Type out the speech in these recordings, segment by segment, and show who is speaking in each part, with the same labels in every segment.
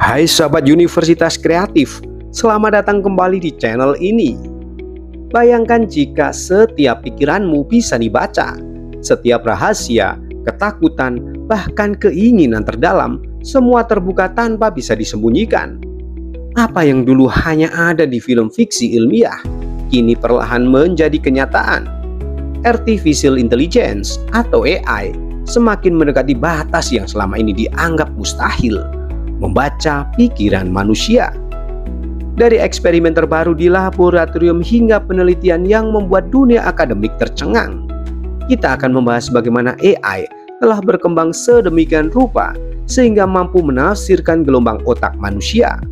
Speaker 1: Hai sahabat Universitas Kreatif, selamat datang kembali di channel ini. Bayangkan jika setiap pikiranmu bisa dibaca, setiap rahasia, ketakutan, bahkan keinginan terdalam, semua terbuka tanpa bisa disembunyikan. Apa yang dulu hanya ada di film fiksi ilmiah, kini perlahan menjadi kenyataan. Artificial Intelligence atau AI semakin mendekati batas yang selama ini dianggap mustahil, membaca pikiran manusia. Dari eksperimen terbaru di laboratorium hingga penelitian yang membuat dunia akademik tercengang, kita akan membahas bagaimana AI telah berkembang sedemikian rupa sehingga mampu menafsirkan gelombang otak manusia,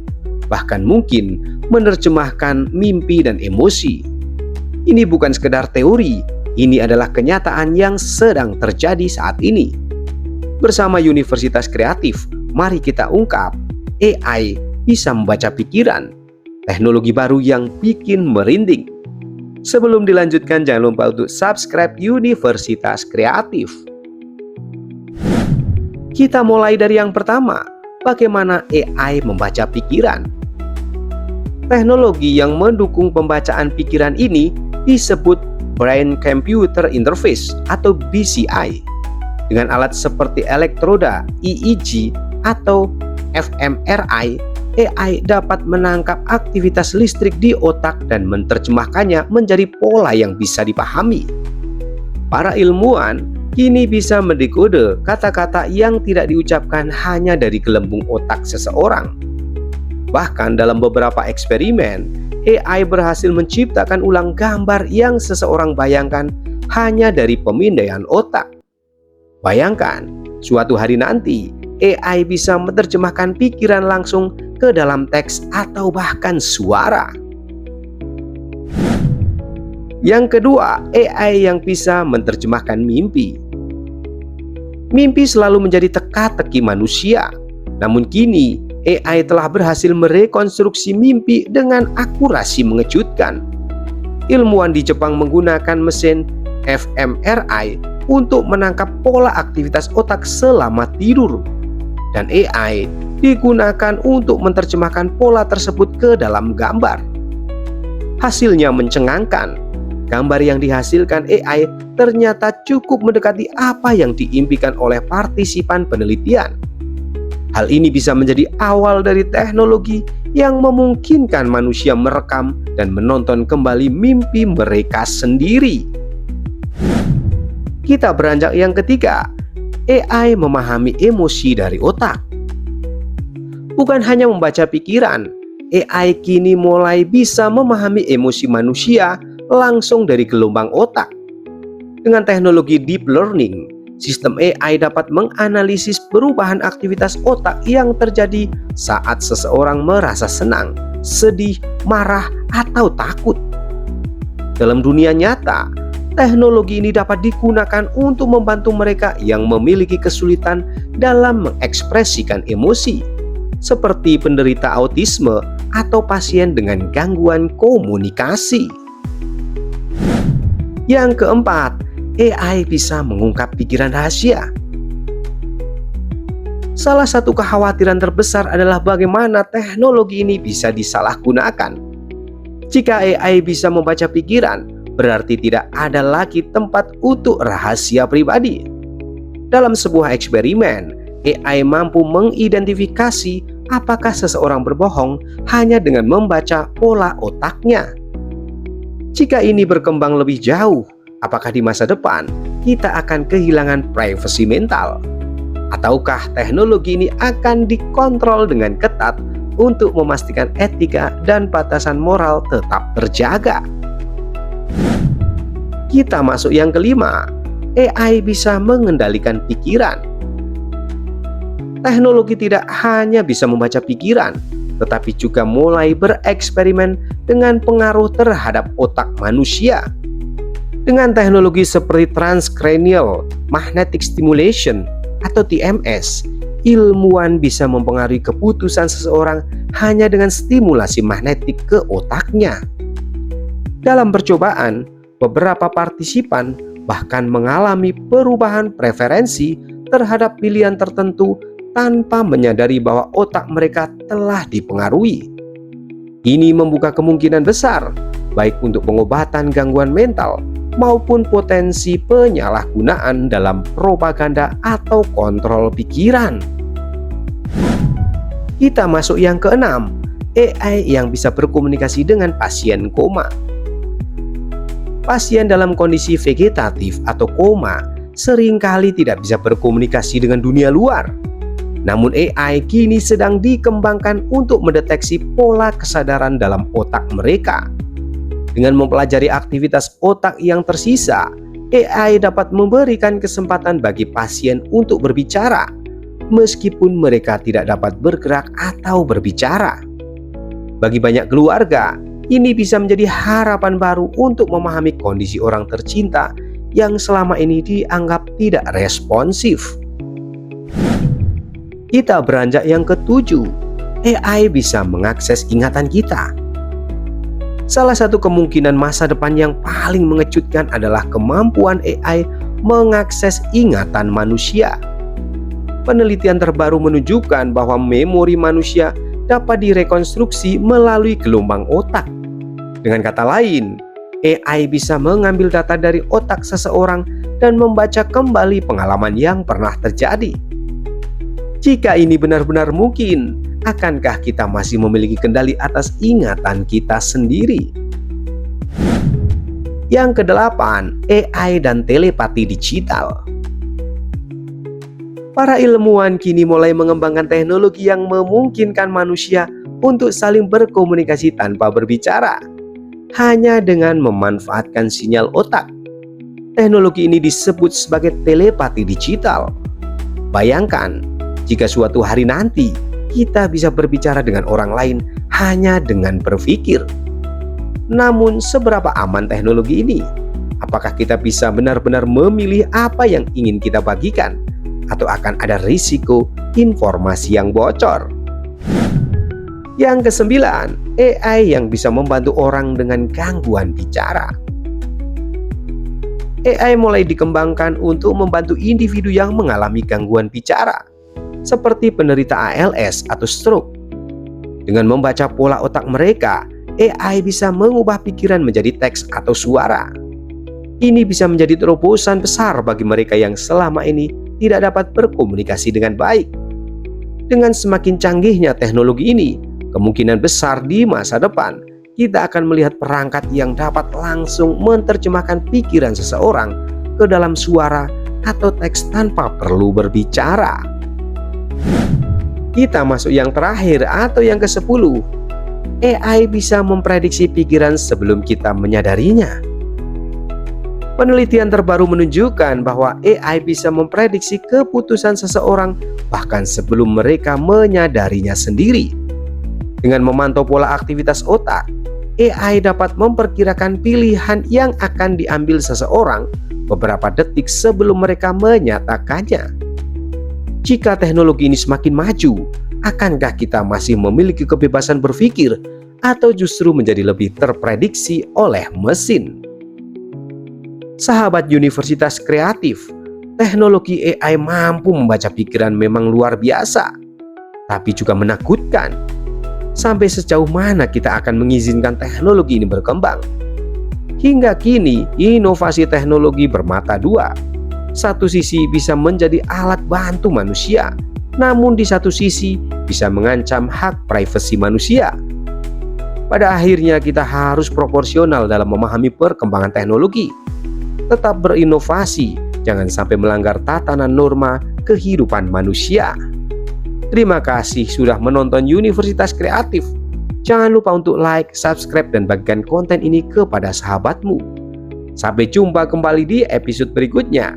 Speaker 1: bahkan mungkin menerjemahkan mimpi dan emosi. Ini bukan sekedar teori, ini adalah kenyataan yang sedang terjadi saat ini. Bersama Universitas Kreatif, mari kita ungkap AI bisa membaca pikiran, teknologi baru yang bikin merinding. Sebelum dilanjutkan, jangan lupa untuk subscribe Universitas Kreatif. Kita mulai dari yang pertama, bagaimana AI membaca pikiran. Teknologi yang mendukung pembacaan pikiran ini disebut Brain Computer Interface atau BCI. Dengan alat seperti elektroda, EEG, atau fMRI, AI dapat menangkap aktivitas listrik di otak dan menerjemahkannya menjadi pola yang bisa dipahami. Para ilmuwan kini bisa mendekode kata-kata yang tidak diucapkan hanya dari gelembung otak seseorang. Bahkan dalam beberapa eksperimen, AI berhasil menciptakan ulang gambar yang seseorang bayangkan hanya dari pemindaian otak. Bayangkan, suatu hari nanti AI bisa menerjemahkan pikiran langsung ke dalam teks atau bahkan suara. Yang kedua, AI yang bisa menerjemahkan mimpi. Mimpi selalu menjadi teka-teki manusia, namun kini AI telah berhasil merekonstruksi mimpi dengan akurasi mengejutkan. Ilmuwan di Jepang menggunakan mesin fMRI untuk menangkap pola aktivitas otak selama tidur, dan AI digunakan untuk menerjemahkan pola tersebut ke dalam gambar. Hasilnya mencengangkan. Gambar yang dihasilkan AI ternyata cukup mendekati apa yang diimpikan oleh partisipan penelitian. Hal ini bisa menjadi awal dari teknologi yang memungkinkan manusia merekam dan menonton kembali mimpi mereka sendiri. Kita beranjak yang ketiga, AI memahami emosi dari otak. Bukan hanya membaca pikiran, AI kini mulai bisa memahami emosi manusia langsung dari gelombang otak. Dengan teknologi deep learning, sistem AI dapat menganalisis perubahan aktivitas otak yang terjadi saat seseorang merasa senang, sedih, marah, atau takut. Dalam dunia nyata, teknologi ini dapat digunakan untuk membantu mereka yang memiliki kesulitan dalam mengekspresikan emosi, seperti penderita autisme atau pasien dengan gangguan komunikasi. Yang keempat, AI bisa mengungkap pikiran rahasia. Salah satu kekhawatiran terbesar adalah bagaimana teknologi ini bisa disalahgunakan. Jika AI bisa membaca pikiran, berarti tidak ada lagi tempat untuk rahasia pribadi. Dalam sebuah eksperimen, AI mampu mengidentifikasi apakah seseorang berbohong hanya dengan membaca pola otaknya. Jika ini berkembang lebih jauh, apakah di masa depan kita akan kehilangan privasi mental? Ataukah teknologi ini akan dikontrol dengan ketat untuk memastikan etika dan batasan moral tetap terjaga? Kita masuk yang kelima, AI bisa mengendalikan pikiran. Teknologi tidak hanya bisa membaca pikiran, tetapi juga mulai bereksperimen dengan pengaruh terhadap otak manusia. Dengan teknologi seperti transcranial magnetic stimulation atau TMS, ilmuwan bisa mempengaruhi keputusan seseorang hanya dengan stimulasi magnetik ke otaknya. Dalam percobaan, beberapa partisipan bahkan mengalami perubahan preferensi terhadap pilihan tertentu tanpa menyadari bahwa otak mereka telah dipengaruhi. Ini membuka kemungkinan besar baik untuk pengobatan gangguan mental maupun potensi penyalahgunaan dalam propaganda atau kontrol pikiran. Kita masuk yang keenam, AI yang bisa berkomunikasi dengan pasien koma. Pasien dalam kondisi vegetatif atau koma seringkali tidak bisa berkomunikasi dengan dunia luar. Namun AI kini sedang dikembangkan untuk mendeteksi pola kesadaran dalam otak mereka. Dengan mempelajari aktivitas otak yang tersisa, AI dapat memberikan kesempatan bagi pasien untuk berbicara, meskipun mereka tidak dapat bergerak atau berbicara. Bagi banyak keluarga, ini bisa menjadi harapan baru untuk memahami kondisi orang tercinta yang selama ini dianggap tidak responsif. Kita beranjak yang ketujuh, AI bisa mengakses ingatan kita. Salah satu kemungkinan masa depan yang paling mengejutkan adalah kemampuan AI mengakses ingatan manusia. Penelitian terbaru menunjukkan bahwa memori manusia dapat direkonstruksi melalui gelombang otak. Dengan kata lain, AI bisa mengambil data dari otak seseorang dan membaca kembali pengalaman yang pernah terjadi. Jika ini benar-benar mungkin, akankah kita masih memiliki kendali atas ingatan kita sendiri? Yang kedelapan, AI dan telepati digital. Para ilmuwan kini mulai mengembangkan teknologi yang memungkinkan manusia untuk saling berkomunikasi tanpa berbicara, hanya dengan memanfaatkan sinyal otak. Teknologi ini disebut sebagai telepati digital. Bayangkan, jika suatu hari nanti kita bisa berbicara dengan orang lain hanya dengan berpikir. Namun, seberapa aman teknologi ini? Apakah kita bisa benar-benar memilih apa yang ingin kita bagikan? Atau akan ada risiko informasi yang bocor? Yang kesembilan, AI yang bisa membantu orang dengan gangguan bicara. AI mulai dikembangkan untuk membantu individu yang mengalami gangguan bicara, seperti penderita ALS atau stroke. Dengan membaca pola otak mereka, AI bisa mengubah pikiran menjadi teks atau suara. Ini bisa menjadi terobosan besar bagi mereka yang selama ini tidak dapat berkomunikasi dengan baik. Dengan semakin canggihnya teknologi ini, kemungkinan besar di masa depan kita akan melihat perangkat yang dapat langsung menerjemahkan pikiran seseorang ke dalam suara atau teks tanpa perlu berbicara. Kita masuk yang terakhir atau yang ke-10. AI bisa memprediksi pikiran sebelum kita menyadarinya. Penelitian terbaru menunjukkan bahwa AI bisa memprediksi keputusan seseorang bahkan sebelum mereka menyadarinya sendiri. Dengan memantau pola aktivitas otak, AI dapat memperkirakan pilihan yang akan diambil seseorang beberapa detik sebelum mereka menyatakannya. Jika teknologi ini semakin maju, akankah kita masih memiliki kebebasan berpikir atau justru menjadi lebih terprediksi oleh mesin? Sahabat Universitas Kreatif, teknologi AI mampu membaca pikiran memang luar biasa, tapi juga menakutkan. Sampai sejauh mana kita akan mengizinkan teknologi ini berkembang? Hingga kini, inovasi teknologi bermata dua. Satu sisi bisa menjadi alat bantu manusia, namun di satu sisi bisa mengancam hak privasi manusia. Pada akhirnya kita harus proporsional dalam memahami perkembangan teknologi. Tetap berinovasi, jangan sampai melanggar tatanan norma kehidupan manusia. Terima kasih sudah menonton Universitas Kreatif. Jangan lupa untuk like, subscribe, dan bagikan konten ini kepada sahabatmu. Sampai jumpa kembali di episode berikutnya.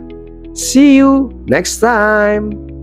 Speaker 1: See you next time.